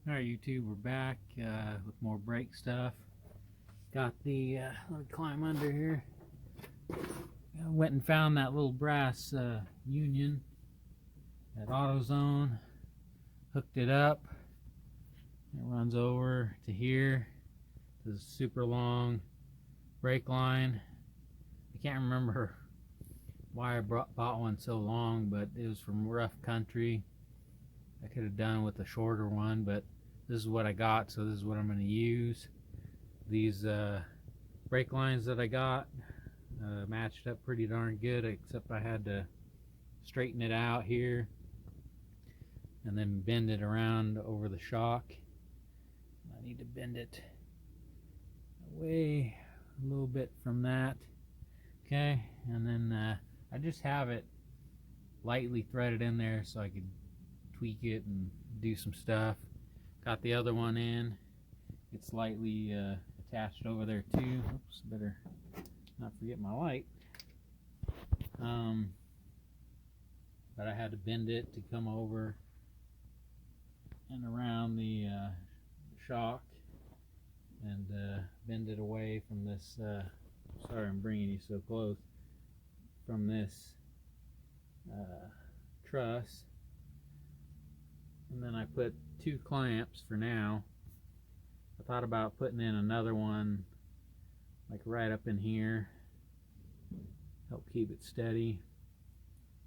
Alright YouTube, we're back with more brake stuff. Got the, let me climb under here. I went and found that little brass union at AutoZone. Hooked it up. It runs over to here. This super long brake line. I can't remember why I bought one so long, but it was from rough country. I could have done with a shorter one, but this is what I got, so this is what I'm going to use. These brake lines that I got matched up pretty darn good, except I had to straighten it out here and then bend it around over the shock. I need to bend it away a little bit from that. Okay, and then I just have it lightly threaded in there so I could tweak it and do some stuff. Got the other one in. It's lightly attached over there too. Oops, better not forget my light. But I had to bend it to come over and around the shock and bend it away from this. Sorry, I'm bringing you so close. From this truss. And then I put 2 clamps for now. I thought about putting in another one like right up in here, help keep it steady,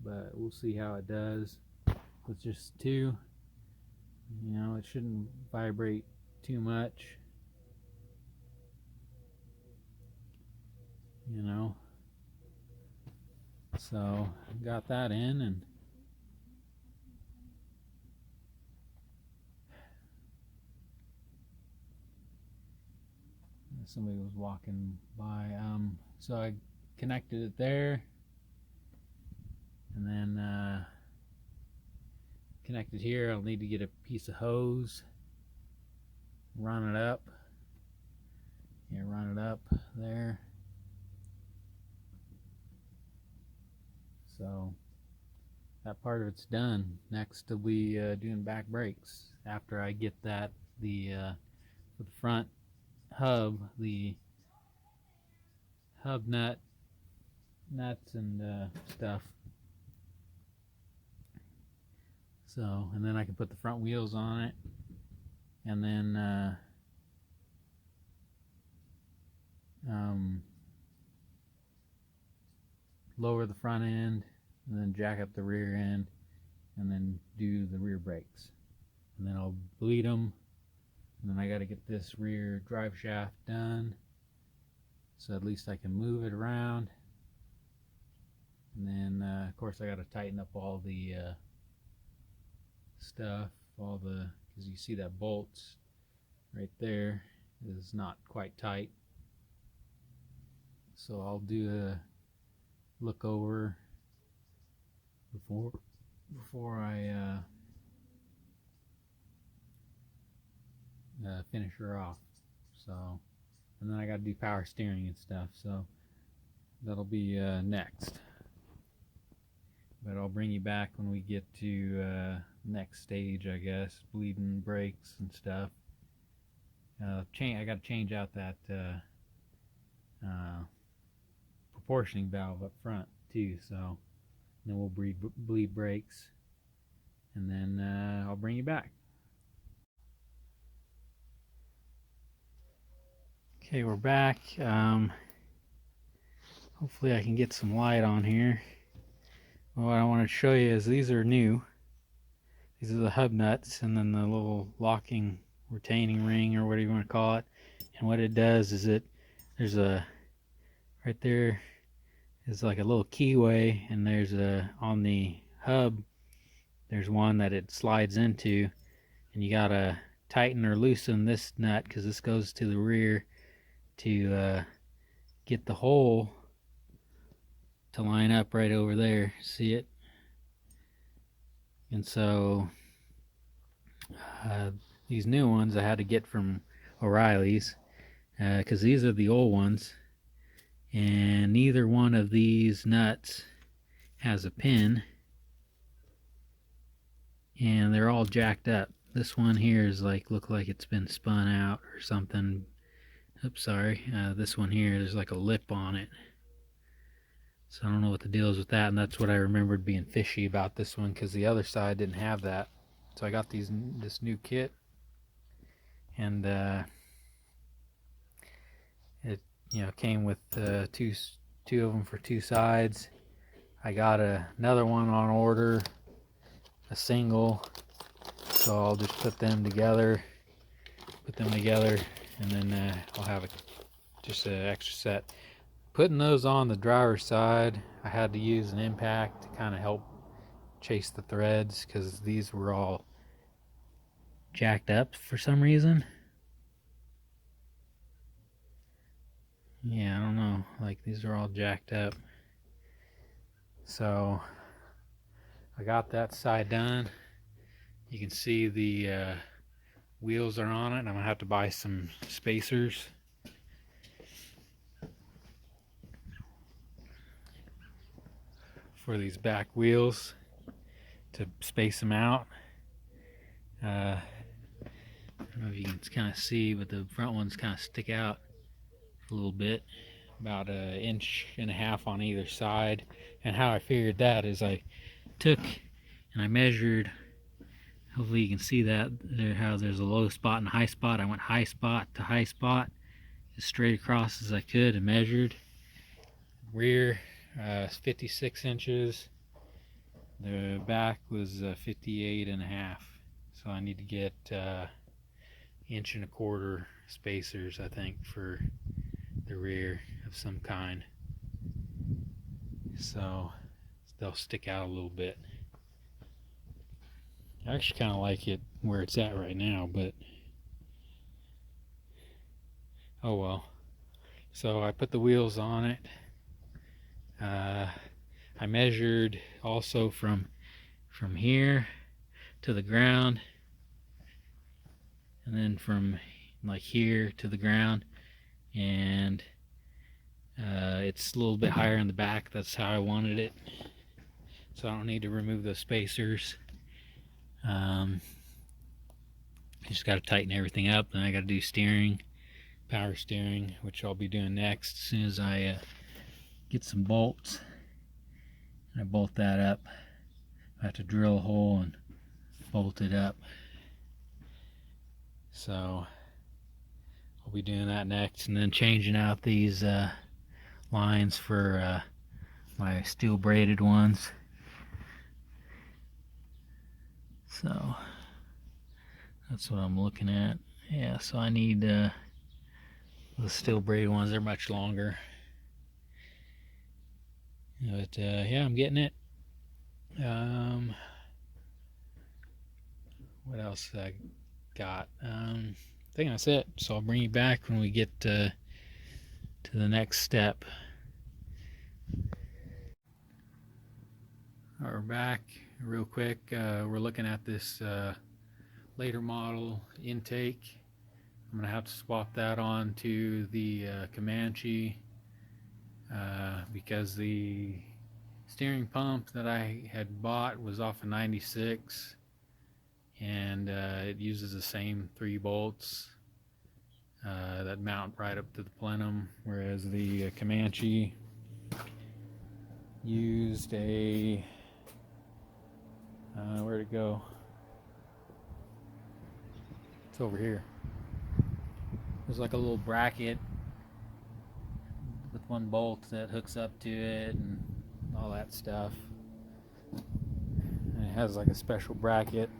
but we'll see how it does with just 2. You know, it shouldn't vibrate too much, you know. So got that in, and somebody was walking by. So I connected it there, and then connected here. I'll need to get a piece of hose, run it up. Yeah, run it up there. So that part of it's done. Next we'll be doing back brakes after I get that for the front hub, the hub nuts and stuff. So, and then I can put the front wheels on it, and then lower the front end, and then jack up the rear end, and then do the rear brakes. And then I'll bleed them. And then I got to get this rear drive shaft done, so at least I can move it around. And then of course I got to tighten up all the stuff, because you see that bolts right there is not quite tight. So I'll do a look over before I finish her off. So, and then I got to do power steering and stuff, so that'll be next. But I'll bring you back when we get to next stage, I guess, bleeding brakes and stuff. I got to change out that proportioning valve up front too, so then we'll bleed brakes, and then I'll bring you back. Okay, we're back. Hopefully I can get some light on here. Well, what I want to show you is these are new. These are the hub nuts, and then the little locking retaining ring, or whatever you want to call it. And what it does is there's a, right there is like a little keyway, and there's on the hub, there's one that it slides into, and you gotta tighten or loosen this nut, because this goes to the rear, to get the hole to line up right over there. See it? And so these new ones I had to get from O'Reilly's, because these are the old ones, and neither one of these nuts has a pin, and they're all jacked up. This one here is like, look like it's been spun out or something. Oops, sorry. This one here, there's like a lip on it. So I don't know what the deal is with that, and that's what I remembered being fishy about this one, because the other side didn't have that. So I got this new kit, and it came with two of them for two sides. I got another one on order, a single, so I'll just put them together, and then I'll have just an extra set. Putting those on the driver's side, I had to use an impact to kind of help chase the threads, because these were all jacked up for some reason. Yeah, I don't know, like these are all jacked up. So I got that side done. You can see the wheels are on it, and I'm gonna have to buy some spacers. For these back wheels to space them out. I don't know if you can kind of see, but the front ones kind of stick out a little bit, about 1.5 inches on either side. And how I figured that is I took and I measured, hopefully you can see that there, how there's a low spot and a high spot. I went high spot to high spot as straight across as I could and measured. Rear 56 inches, the back was 58.5, so I need to get 1.25 inch spacers, I think, for the rear of some kind, so they'll stick out a little bit. I actually kind of like it where it's at right now, but oh well. So I put the wheels on it. I measured also from here to the ground, and then from like here to the ground, and it's a little bit higher in the back. That's how I wanted it, so I don't need to remove those spacers. I just got to tighten everything up. Then I got to do steering, power steering, which I'll be doing next as soon as I get some bolts. And I bolt that up. I have to drill a hole and bolt it up. So I'll be doing that next, and then changing out these lines for my steel braided ones. So that's what I'm looking at. Yeah, so I need the steel braided ones. They're much longer. But yeah, I'm getting it. What else I got? I think that's it. So I'll bring you back when we get to the next step. All right, we're back real quick. We're looking at this later model intake. I'm gonna have to swap that on to the Comanche. Because the steering pump that I had bought was off a 96, and it uses the same 3 bolts that mount right up to the plenum, whereas the Comanche used a where'd it go? It's over here. There's like a little bracket with 1 bolt that hooks up to it and all that stuff. And it has like a special bracket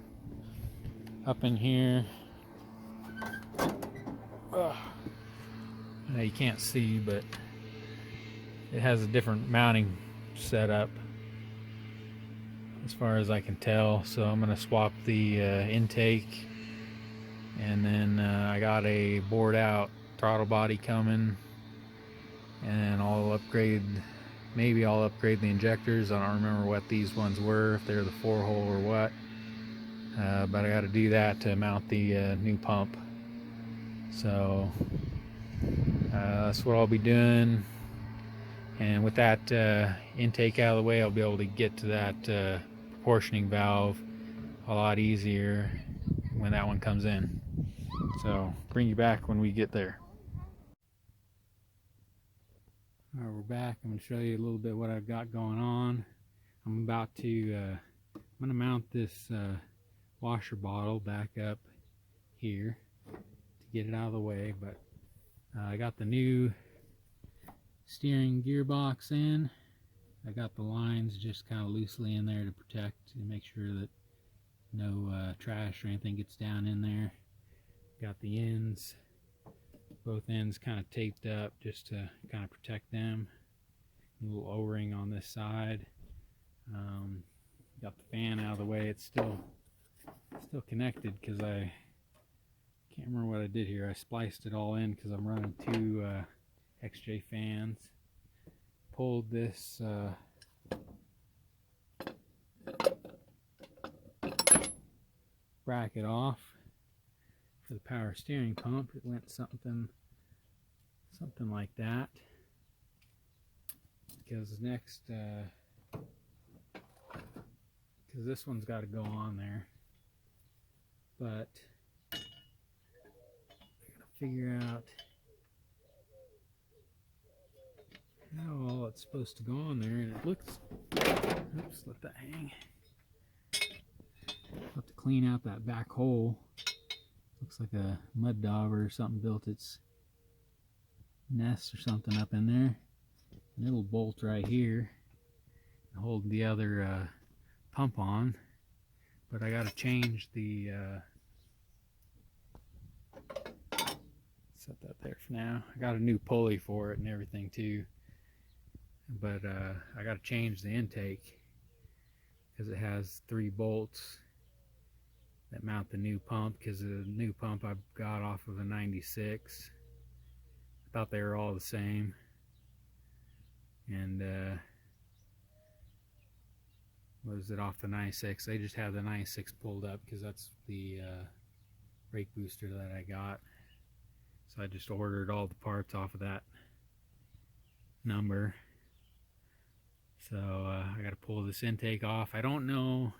up in here. Now you can't see, but it has a different mounting setup as far as I can tell. So I'm going to swap the intake, and then I got a bored out throttle body coming. And I'll upgrade, maybe I'll upgrade the injectors. I don't remember what these ones were, if they're the 4-hole or what. But I got to do that to mount the new pump. So that's what I'll be doing. And with that intake out of the way, I'll be able to get to that proportioning valve a lot easier. when that one comes in. So bring you back when we get there. All right, we're back. I'm going to show you a little bit what I've got going on. I'm about to I'm going to mount this washer bottle back up here to get it out of the way, but I got the new steering gearbox in. I got the lines just kind of loosely in there to protect and make sure that no trash or anything gets down in there. Got the ends, both ends kind of taped up just to kind of protect them. A little O-ring on this side. Got the fan out of the way. It's still connected because I can't remember what I did here. I spliced it all in because I'm running two XJ fans. Pulled this bracket off for the power steering pump. It went something like that, because next because this one's got to go on there, but I gotta figure out how all it's supposed to go on there. And it looks, oops, let that hang. Have to clean out that back hole. Looks like a mud dauber or something built its nest or something up in there. And it'll bolt right here and hold the other pump on. But I got to change the set that there for now. I got a new pulley for it and everything too, but I got to change the intake because it has 3 bolts that mount the new pump, because the new pump I got off of a 96. I thought they were all the same, and was it off the 96? They just have the 96 pulled up because that's the brake booster that I got. So I just ordered all the parts off of that number. So I got to pull this intake off. I don't know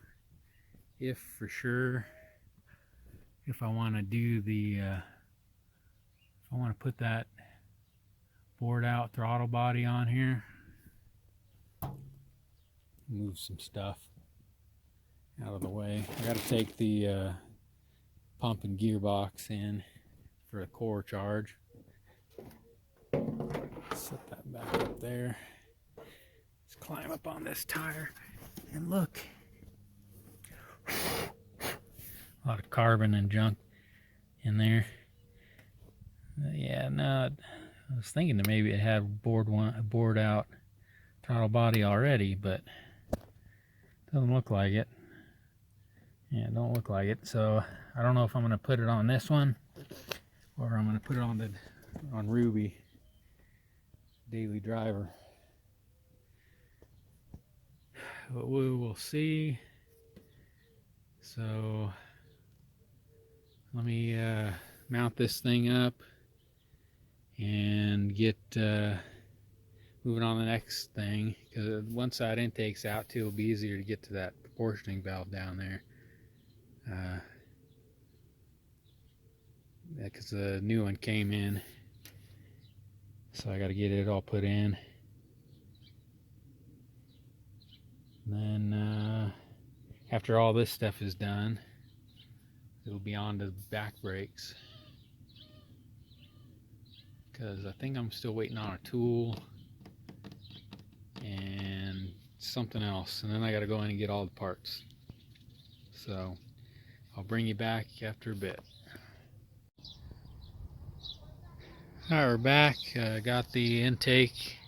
if for sure if I want to do the if I want to put that bored out throttle body on here. Move some stuff out of the way. I got to take the pump and gearbox in for a core charge. Set that back up there. Let's climb up on this tire and look. A lot of carbon and junk in there. Yeah, no, I was thinking that maybe it had bored out throttle body already, but doesn't look like it. Yeah, it don't look like it. So I don't know if I'm going to put it on this one or I'm going to put it on Ruby Daily Driver. But we will see. So let me mount this thing up and get moving on the next thing, because once that intake's out too, it'll be easier to get to that proportioning valve down there. Because the new one came in, so I got to get it all put in. And then after all this stuff is done, it'll be on to the back brakes, because I think I'm still waiting on a tool and something else, and then I got to go in and get all the parts. So I'll bring you back after a bit. Alright, we're back. Got the intake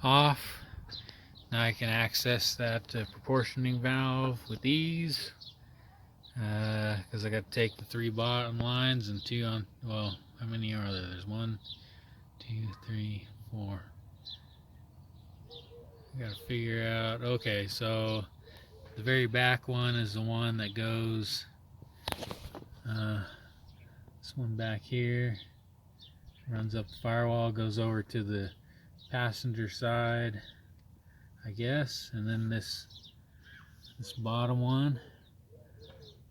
off. Now I can access that proportioning valve with ease, because I got to take the 3 bottom lines and 2 on, well, how many are there? There's 1, 2, 3, 4. I got to figure out, okay, so the very back one is the one that goes, this one back here, runs up the firewall, goes over to the passenger side, I guess, and then this bottom one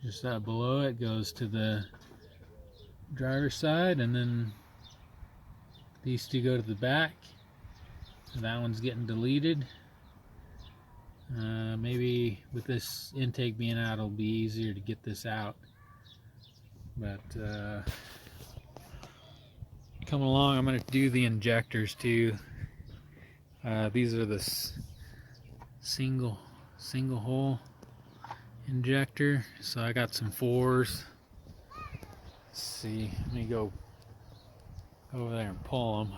just below it goes to the driver's side, and then these two go to the back. So that one's getting deleted. Maybe with this intake being out, it'll be easier to get this out. But coming along, I'm going to do the injectors too. These are the single hole injector. So I got some 4s. Let's see, let me go over there and pull them.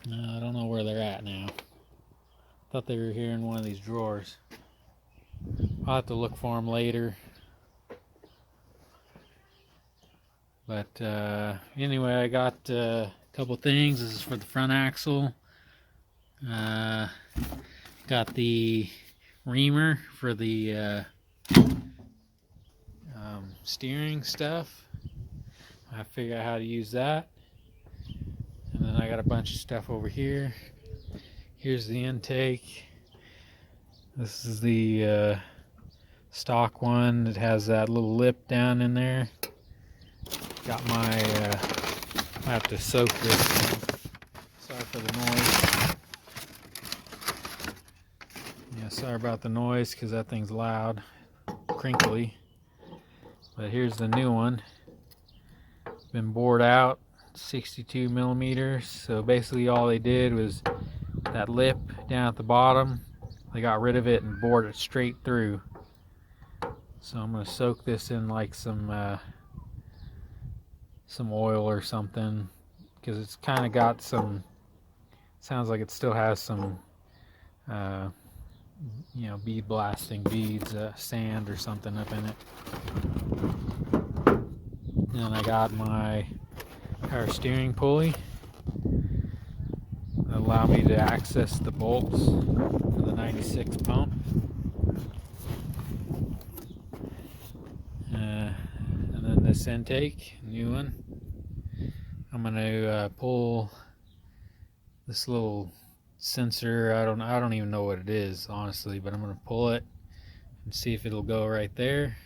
No, I don't know where they're at now. Thought they were here in one of these drawers. I'll have to look for them later. But anyway, I got a couple things. This is for the front axle. Got the reamer for the steering stuff. I figured out how to use that. And then I got a bunch of stuff over here. Here's the intake. This is the stock one. It has that little lip down in there. Got my, I have to soak this. Sorry for the noise. Yeah, sorry about the noise because that thing's loud, crinkly. But here's the new one. Been bored out, 62 millimeters. So basically all they did was that lip down at the bottom. They got rid of it and bored it straight through. So I'm going to soak this in like some oil or something, because it's kind of got some, sounds like it still has some you know, bead blasting beads, sand or something up in it. And then I got my power steering pulley that allow me to access the bolts for the 96 pump. And then this intake, new one. I'm going to pull this little sensor. I don't even know what it is, honestly, but I'm going to pull it and see if it'll go right there.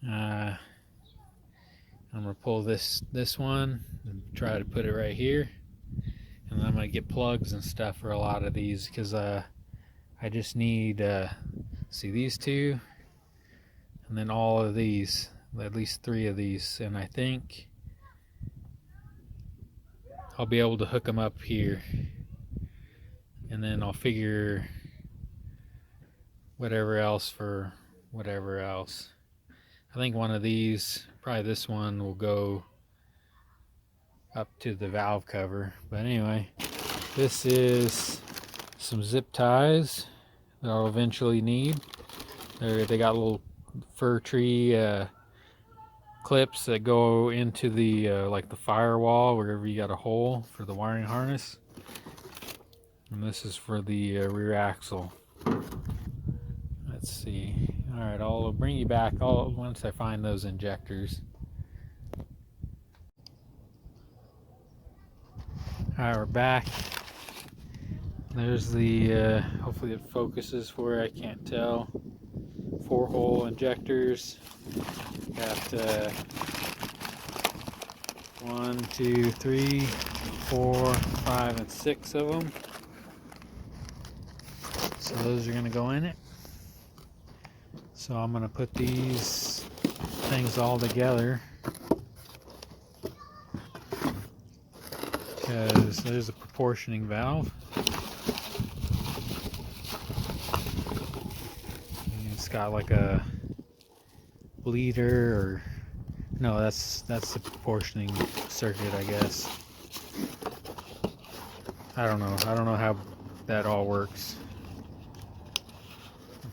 I'm going to pull this one and try to put it right here. And then I'm going to get plugs and stuff for a lot of these, because I just need see these two, and then all of these, at least 3 of these, and I think I'll be able to hook them up here, and then I'll figure whatever else for whatever else. I think one of these, probably this one, will go up to the valve cover. But anyway, this is some zip ties that I'll eventually need. They got little fir tree clips that go into the like the firewall, wherever you got a hole for the wiring harness. And this is for the rear axle. Let's see. All right, I'll bring you back once I find those injectors. All right, we're back. There's the, hopefully it focuses for where I can't tell. 4-hole injectors. Got 1, 2, 3, 4, 5, and 6 of them. So those are going to go in it. So I'm going to put these things all together, because there's a proportioning valve. And it's got like a bleeder, or no, that's the proportioning circuit, I guess. I don't know how that all works.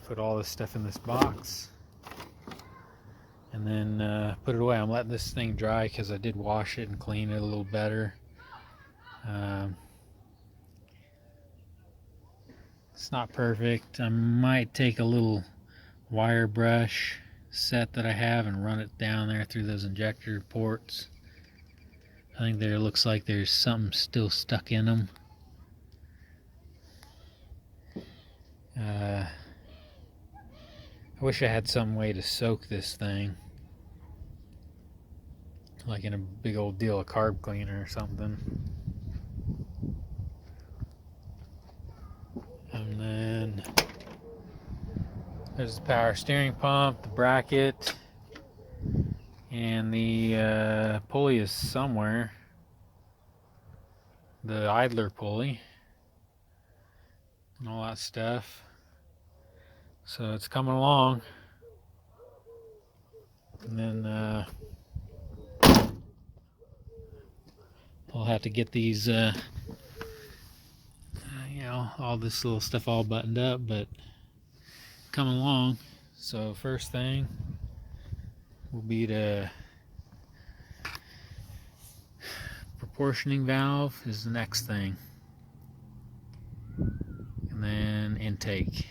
Put all this stuff in this box and then put it away. I'm letting this thing dry because I did wash it and clean it a little better. It's not perfect. I might take a little wire brush set that I have and run it down there through those injector ports. I think there looks like there's something still stuck in them. I wish I had some way to soak this thing, like in a big old deal of carb cleaner or something. And then there's the power steering pump, the bracket, and the pulley is somewhere. The idler pulley and all that stuff. So it's coming along. And then I'll have to get these you know, all this little stuff all buttoned up, but coming along. So first thing will be the proportioning valve is the next thing, and then intake.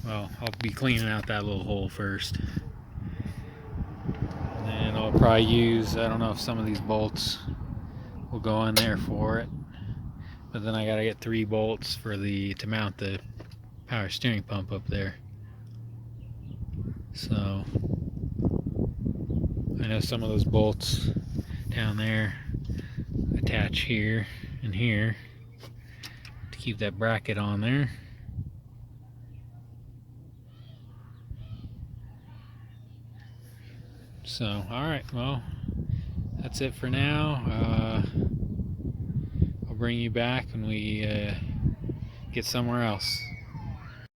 Well, I'll be cleaning out that little hole first, and then I'll probably use, I don't know if some of these bolts will go in there for it, but then I gotta get 3 bolts for to mount the power steering pump up there. So I know some of those bolts down there attach here and here to keep that bracket on there. So alright, well, that's it for now. I'll bring you back when we get somewhere else.